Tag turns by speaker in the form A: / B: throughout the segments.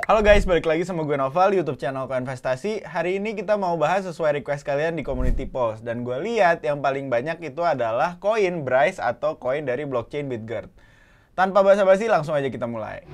A: Halo guys, balik lagi sama gue Noval di YouTube channel Koinvestasi. Hari ini kita mau bahas sesuai request kalian di community polls. Dan gue lihat yang paling banyak itu adalah koin Bryce atau koin dari blockchain Bitgert. Tanpa basa-basi langsung aja kita mulai.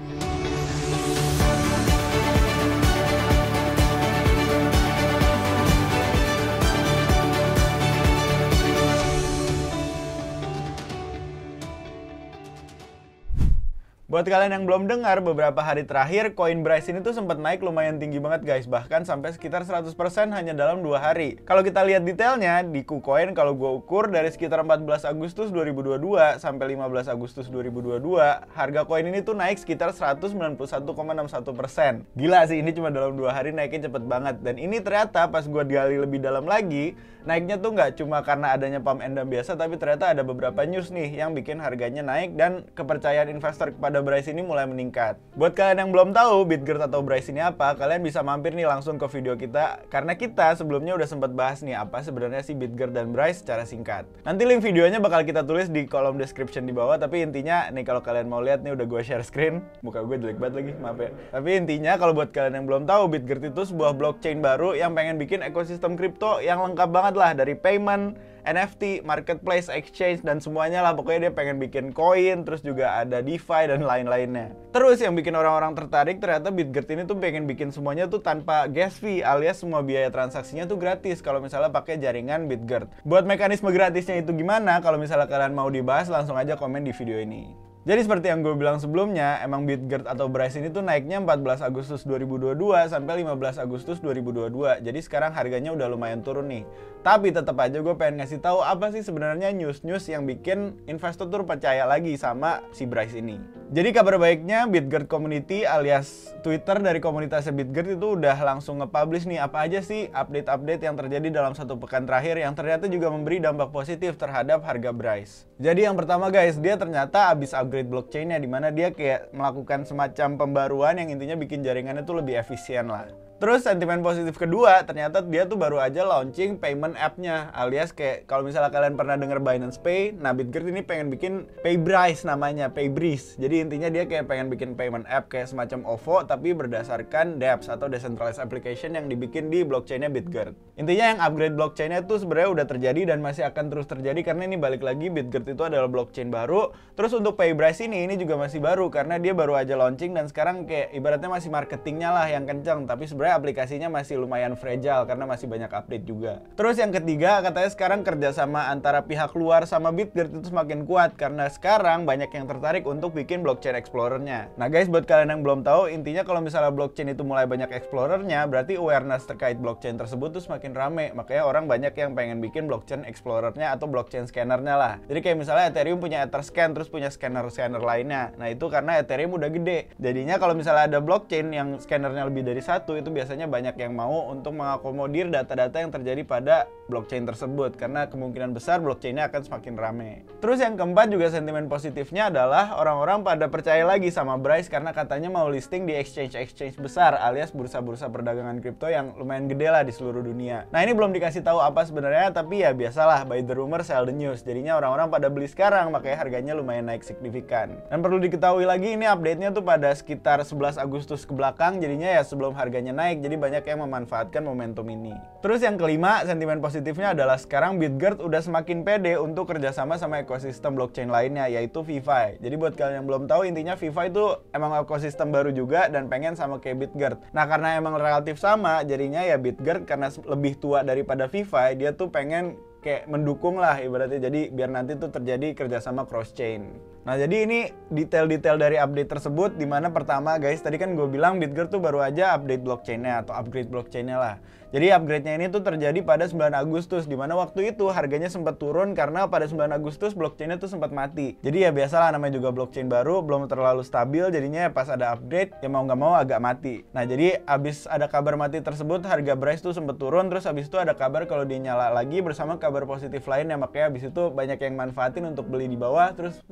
A: Buat kalian yang belum dengar, beberapa hari terakhir koin Bryce ini tuh sempat naik lumayan tinggi banget guys. Bahkan sampai sekitar 100% hanya dalam 2 hari. Kalau kita lihat detailnya, di KuCoin kalau gue ukur dari sekitar 14 Agustus 2022 sampai 15 Agustus 2022, harga koin ini tuh naik sekitar 191,61%. Gila sih, ini cuma dalam 2 hari naiknya cepet banget. Dan ini ternyata pas gue gali lebih dalam lagi, naiknya tuh nggak cuma karena adanya pump and dump biasa, tapi ternyata ada beberapa news nih yang bikin harganya naik dan kepercayaan investor kepada Bryce ini mulai meningkat. Buat kalian yang belum tahu Bitgert atau Bryce ini apa, kalian bisa mampir nih langsung ke video kita, karena kita sebelumnya udah sempat bahas nih apa sebenarnya sih Bitgert dan Bryce secara singkat. Nanti link videonya bakal kita tulis di kolom description di bawah, tapi intinya nih kalau kalian mau lihat nih udah gue share screen, muka gue jelek banget lagi, maaf ya. Tapi intinya kalau buat kalian yang belum tahu, Bitgert itu sebuah blockchain baru yang pengen bikin ekosistem kripto yang lengkap banget lah, dari payment, NFT, marketplace, exchange, dan semuanya lah. Pokoknya dia pengen bikin koin, terus juga ada DeFi dan lain-lainnya. Terus yang bikin orang-orang tertarik, ternyata Bitgert ini tuh pengen bikin semuanya tuh tanpa gas fee, alias semua biaya transaksinya tuh gratis kalau misalnya pakai jaringan Bitgert. Buat mekanisme gratisnya itu gimana? Kalau misalnya kalian mau dibahas, langsung aja komen di video ini. Jadi seperti yang gue bilang sebelumnya, emang Bitgert atau Bryce ini tuh naiknya 14 Agustus 2022 sampai 15 Agustus 2022. Jadi sekarang harganya udah lumayan turun nih. Tapi tetap aja gue pengen ngasih tahu apa sih sebenarnya news-news yang bikin investor tuh percaya lagi sama si Bryce ini. Jadi kabar baiknya Bitgert Community alias Twitter dari komunitasnya Bitgert itu udah langsung nge-publish nih apa aja sih update-update yang terjadi dalam 1 pekan terakhir yang ternyata juga memberi dampak positif terhadap harga Bryce. Jadi yang pertama guys, dia ternyata abis upgrade blockchainnya, dimana dia kayak melakukan semacam pembaruan yang intinya bikin jaringannya tuh lebih efisien lah. Terus sentimen positif kedua, ternyata dia tuh baru aja launching payment app-nya, alias kayak kalau misalnya kalian pernah denger Binance Pay, nah Bitgert ini pengen bikin PayBryce namanya, PayBreeze. Jadi intinya dia kayak pengen bikin payment app kayak semacam OVO tapi berdasarkan dApps atau decentralized application yang dibikin di blockchainnya Bitgert. Intinya yang upgrade blockchainnya tuh sebenarnya udah terjadi dan masih akan terus terjadi karena ini balik lagi Bitgert itu adalah blockchain baru. Terus untuk PayBryce ini juga masih baru karena dia baru aja launching dan sekarang kayak ibaratnya masih marketingnya lah yang kenceng, tapi sebenarnya aplikasinya masih lumayan fragile karena masih banyak update juga. Terus yang ketiga, katanya sekarang kerjasama antara pihak luar sama Bitgert itu semakin kuat karena sekarang banyak yang tertarik untuk bikin blockchain explorernya. Nah guys, buat kalian yang belum tahu, intinya kalau misalnya blockchain itu mulai banyak explorernya, berarti awareness terkait blockchain tersebut tuh semakin rame. Makanya orang banyak yang pengen bikin blockchain explorernya atau blockchain scannernya lah. Jadi kayak misalnya Ethereum punya Etherscan, terus punya scanner-scanner lainnya. Nah itu karena Ethereum udah gede. Jadinya kalau misalnya ada blockchain yang scannernya lebih dari satu, itu biasanya banyak yang mau untuk mengakomodir data-data yang terjadi pada blockchain tersebut karena kemungkinan besar blockchainnya akan semakin rame. Terus yang keempat juga sentimen positifnya adalah orang-orang pada percaya lagi sama Bryce karena katanya mau listing di exchange-exchange besar alias bursa-bursa perdagangan kripto yang lumayan gede lah di seluruh dunia. Nah ini belum dikasih tahu apa sebenarnya, tapi ya biasalah, buy the rumor sell the news. Jadinya orang-orang pada beli sekarang, makanya harganya lumayan naik signifikan. Dan perlu diketahui lagi, ini update-nya tuh pada sekitar 11 Agustus ke belakang, jadinya ya sebelum harganya naik, jadi banyak yang memanfaatkan momentum ini. Terus yang kelima, sentimen positifnya adalah sekarang Bitgert udah semakin pede untuk kerjasama sama ekosistem blockchain lainnya, yaitu VeFi. Jadi buat kalian yang belum tahu, intinya VeFi itu emang ekosistem baru juga dan pengen sama kayak Bitgert. Nah karena emang relatif sama, jadinya ya Bitgert karena lebih tua daripada VeFi, dia tuh pengen kayak mendukung lah ibaratnya, jadi biar nanti tuh terjadi kerjasama cross chain. Nah jadi ini detail-detail dari update tersebut, dimana pertama guys, tadi kan gue bilang Bitgert tuh baru aja update blockchainnya atau upgrade blockchainnya lah. Jadi upgrade-nya ini tuh terjadi pada 9 Agustus, dimana waktu itu harganya sempat turun karena pada 9 Agustus blockchainnya tuh sempat mati. Jadi ya biasalah, namanya juga blockchain baru, belum terlalu stabil, jadinya pas ada upgrade ya mau nggak mau agak mati. Nah jadi abis ada kabar mati tersebut, harga Bryce tuh sempat turun, terus abis itu ada kabar kalau dia nyala lagi bersama kabar positif lainnya, makanya abis itu banyak yang manfaatin untuk beli di bawah, terus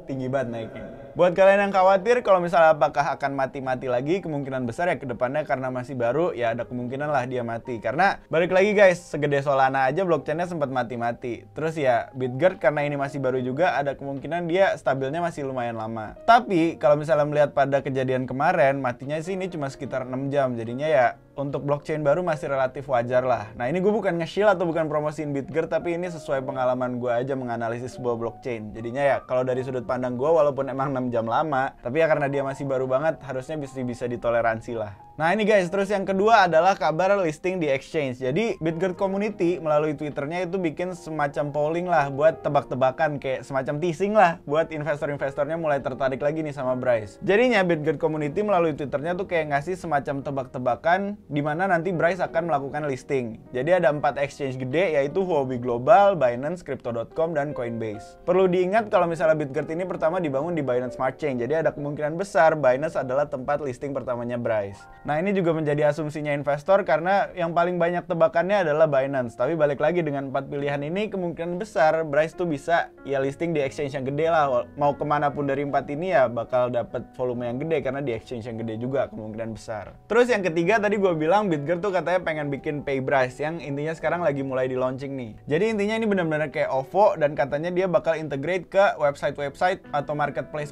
A: tinggi banget naiknya. Buat kalian yang khawatir kalau misalnya apakah akan mati-mati lagi, kemungkinan besar ya kedepannya karena masih baru ya ada kemungkinan lah dia mati. Karena balik lagi guys, segede Solana aja blockchainnya sempat mati-mati. Terus ya Bitgert karena ini masih baru juga ada kemungkinan dia stabilnya masih lumayan lama. Tapi kalau misalnya melihat pada kejadian kemarin, matinya sih ini cuma sekitar 6 jam. Jadinya ya untuk blockchain baru masih relatif wajar lah. Nah ini gue bukan nge-shield atau bukan promosiin Bitgert, tapi ini sesuai pengalaman gue aja menganalisis sebuah blockchain. Jadinya ya kalau dari sudut pandang gue walaupun emang 6 jam lama, tapi ya karena dia masih baru banget harusnya bisa ditoleransi lah. Nah ini guys, terus yang kedua adalah kabar listing di exchange. Jadi Bitgert Community melalui Twitternya itu bikin semacam polling lah buat tebak-tebakan, kayak semacam teasing lah buat investor-investornya mulai tertarik lagi nih sama Bryce. Jadinya Bitgert Community melalui Twitternya tuh kayak ngasih semacam tebak-tebakan di mana nanti Bryce akan melakukan listing. Jadi ada 4 exchange gede yaitu Huobi Global, Binance, Crypto.com, dan Coinbase. Perlu diingat kalau misalnya Bitgert ini pertama dibangun di Binance Smart Chain. Jadi ada kemungkinan besar Binance adalah tempat listing pertamanya Bryce. Nah ini juga menjadi asumsinya investor karena yang paling banyak tebakannya adalah Binance. Tapi balik lagi dengan 4 pilihan ini kemungkinan besar Bryce tuh bisa ya listing di exchange yang gede lah. Mau kemanapun dari 4 ini ya bakal dapat volume yang gede karena di exchange yang gede juga kemungkinan besar. Terus yang ketiga tadi gue bilang Bitgert tuh katanya pengen bikin pay Bryce yang intinya sekarang lagi mulai di launching nih. Jadi intinya ini benar-benar kayak OVO dan katanya dia bakal integrate ke website-website atau marketplace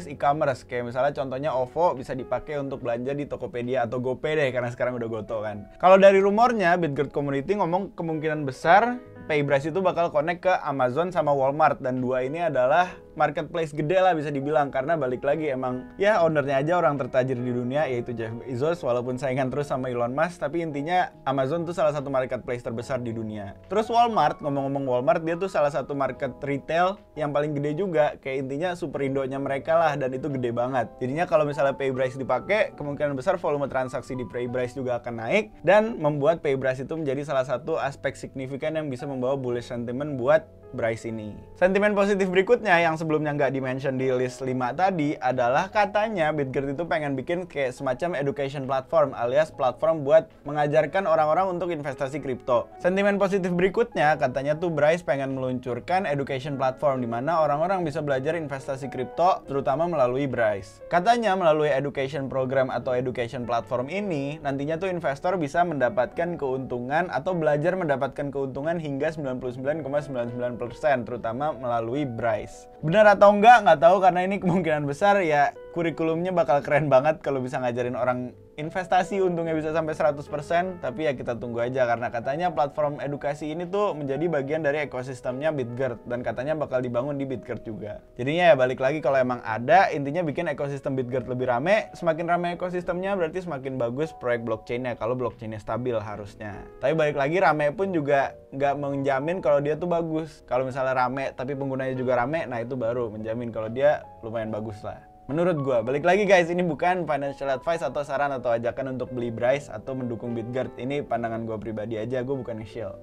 A: e-commerce. Kayak misalnya contohnya OVO bisa dipakai untuk belanja di Tokopedia atau GoPay deh karena sekarang udah Goto kan. Kalau dari rumornya Bitgert Community ngomong kemungkinan besar Paybryce itu bakal connect ke Amazon sama Walmart dan dua ini adalah marketplace gede lah bisa dibilang karena balik lagi emang ya ownernya aja orang tertajir di dunia yaitu Jeff Bezos walaupun saingan terus sama Elon Musk tapi intinya Amazon tuh salah satu marketplace terbesar di dunia. Terus Walmart, ngomong-ngomong Walmart dia tuh salah satu market retail yang paling gede juga kayak intinya superindonya mereka lah dan itu gede banget. Jadinya kalau misalnya Paybryce dipakai kemungkinan besar volume transaksi di Paybryce juga akan naik dan membuat Paybryce itu menjadi salah satu aspek signifikan yang bisa membawa bullish sentiment buat Bryce ini. Sentimen positif berikutnya yang sebelumnya nggak di-mention di list 5 tadi adalah katanya Bitgert itu pengen bikin kayak semacam education platform alias platform buat mengajarkan orang-orang untuk investasi kripto. Sentimen positif berikutnya katanya tuh Bryce pengen meluncurkan education platform di mana orang-orang bisa belajar investasi kripto terutama melalui Bryce. Katanya melalui education program atau education platform ini nantinya tuh investor bisa mendapatkan keuntungan atau belajar mendapatkan keuntungan hingga 99,99% terutama melalui Bryce. Benar atau enggak nggak tahu karena ini kemungkinan besar ya kurikulumnya bakal keren banget kalau bisa ngajarin orang investasi untungnya bisa sampai 100%, tapi ya kita tunggu aja karena katanya platform edukasi ini tuh menjadi bagian dari ekosistemnya Bitgert dan katanya bakal dibangun di Bitgert juga. Jadinya ya balik lagi kalau emang ada intinya bikin ekosistem Bitgert lebih rame, semakin rame ekosistemnya berarti semakin bagus proyek blockchainnya kalau blockchainnya stabil harusnya. Tapi balik lagi rame pun juga nggak menjamin kalau dia tuh bagus. Kalau misalnya rame tapi penggunanya juga rame, nah itu baru menjamin kalau dia lumayan bagus lah. Menurut gue, balik lagi guys, ini bukan financial advice atau saran atau ajakan untuk beli Bryce atau mendukung Bitgert. Ini pandangan gue pribadi aja, gue bukan nge-shield.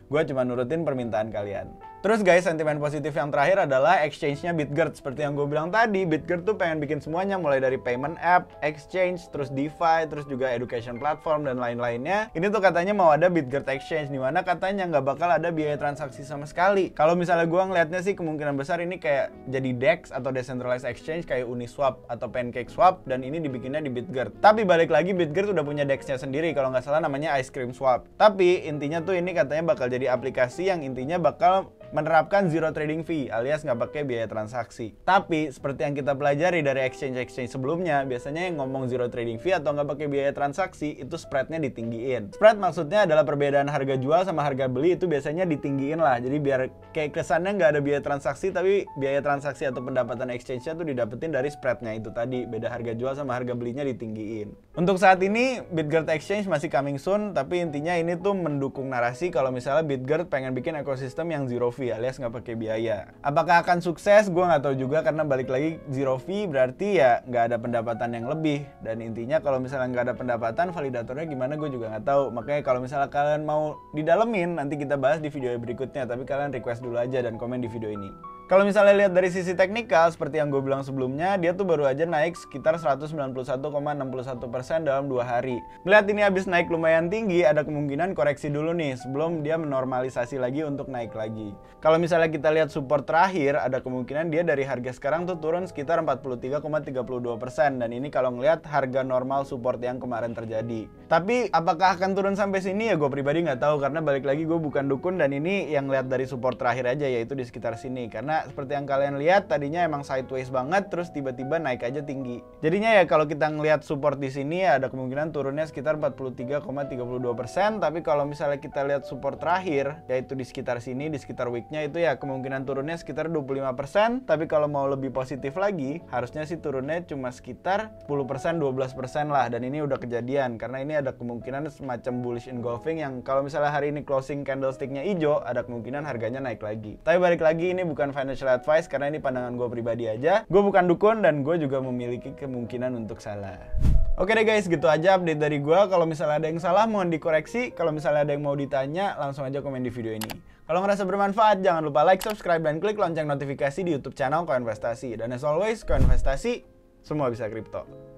A: Gue cuma nurutin permintaan kalian. Terus guys, sentimen positif yang terakhir adalah exchange-nya Bitgert. Seperti yang gue bilang tadi, Bitgert tuh pengen bikin semuanya mulai dari payment app, exchange, terus DeFi, terus juga education platform dan lain-lainnya. Ini tuh katanya mau ada Bitgert Exchange, dimana katanya nggak bakal ada biaya transaksi sama sekali. Kalau misalnya gue ngeliatnya sih kemungkinan besar ini kayak jadi DEX atau Decentralized Exchange kayak Uniswap atau PancakeSwap dan ini dibikinnya di Bitgert. Tapi balik lagi Bitgert udah punya DEX-nya sendiri, kalau nggak salah namanya Ice Cream Swap. Tapi intinya tuh ini katanya bakal jadi aplikasi yang intinya bakal menerapkan zero trading fee alias nggak pakai biaya transaksi. Tapi seperti yang kita pelajari dari exchange sebelumnya, biasanya yang ngomong zero trading fee atau nggak pakai biaya transaksi itu spreadnya ditinggiin. Spread maksudnya adalah perbedaan harga jual sama harga beli itu biasanya ditinggiin lah. Jadi biar kayak kesannya nggak ada biaya transaksi tapi biaya transaksi atau pendapatan exchange-nya tuh didapetin dari spreadnya itu tadi. Beda harga jual sama harga belinya ditinggiin. Untuk saat ini Bitgert Exchange masih coming soon, tapi intinya ini tuh mendukung narasi kalau misalnya Bitgert pengen bikin ekosistem yang zero fee alias nggak pakai biaya. Apakah akan sukses? Gue nggak tahu juga karena balik lagi zero fee berarti ya nggak ada pendapatan yang lebih dan intinya kalau misalnya nggak ada pendapatan validatornya gimana gue juga nggak tahu. Makanya kalau misalnya kalian mau didalemin nanti kita bahas di video berikutnya, tapi kalian request dulu aja dan komen di video ini. Kalau misalnya lihat dari sisi teknikal, seperti yang gue bilang sebelumnya, dia tuh baru aja naik sekitar 191,61% dalam 2 hari. Melihat ini habis naik lumayan tinggi, ada kemungkinan koreksi dulu nih sebelum dia menormalisasi lagi untuk naik lagi. Kalau misalnya kita lihat support terakhir, ada kemungkinan dia dari harga sekarang tuh turun sekitar 43,32%, dan ini kalau ngelihat harga normal support yang kemarin terjadi. Tapi apakah akan turun sampai sini ya gue pribadi nggak tahu, karena balik lagi gue bukan dukun dan ini yang lihat dari support terakhir aja, yaitu di sekitar sini. Karena seperti yang kalian lihat tadinya emang sideways banget, terus tiba-tiba naik aja tinggi. Jadinya ya kalau kita ngelihat support di sini ya ada kemungkinan turunnya sekitar 43,32%, tapi kalau misalnya kita lihat support terakhir yaitu di sekitar sini, di sekitar weeknya itu ya kemungkinan turunnya sekitar 25%, tapi kalau mau lebih positif lagi harusnya sih turunnya cuma sekitar 10%, 12% lah, dan ini udah kejadian karena ini ada kemungkinan semacam bullish engulfing yang kalau misalnya hari ini closing candlesticknya hijau ada kemungkinan harganya naik lagi. Tapi balik lagi ini bukan financial advice karena ini pandangan gue pribadi aja. Gue bukan dukun dan gue juga memiliki kemungkinan untuk salah. Oke deh guys, gitu aja update dari gue. Kalau misalnya ada yang salah mohon dikoreksi. Kalau misalnya ada yang mau ditanya langsung aja komen di video ini. Kalau ngerasa bermanfaat jangan lupa like, subscribe, dan klik lonceng notifikasi di YouTube channel Koinvestasi. Dan as always, Koinvestasi semua bisa kripto.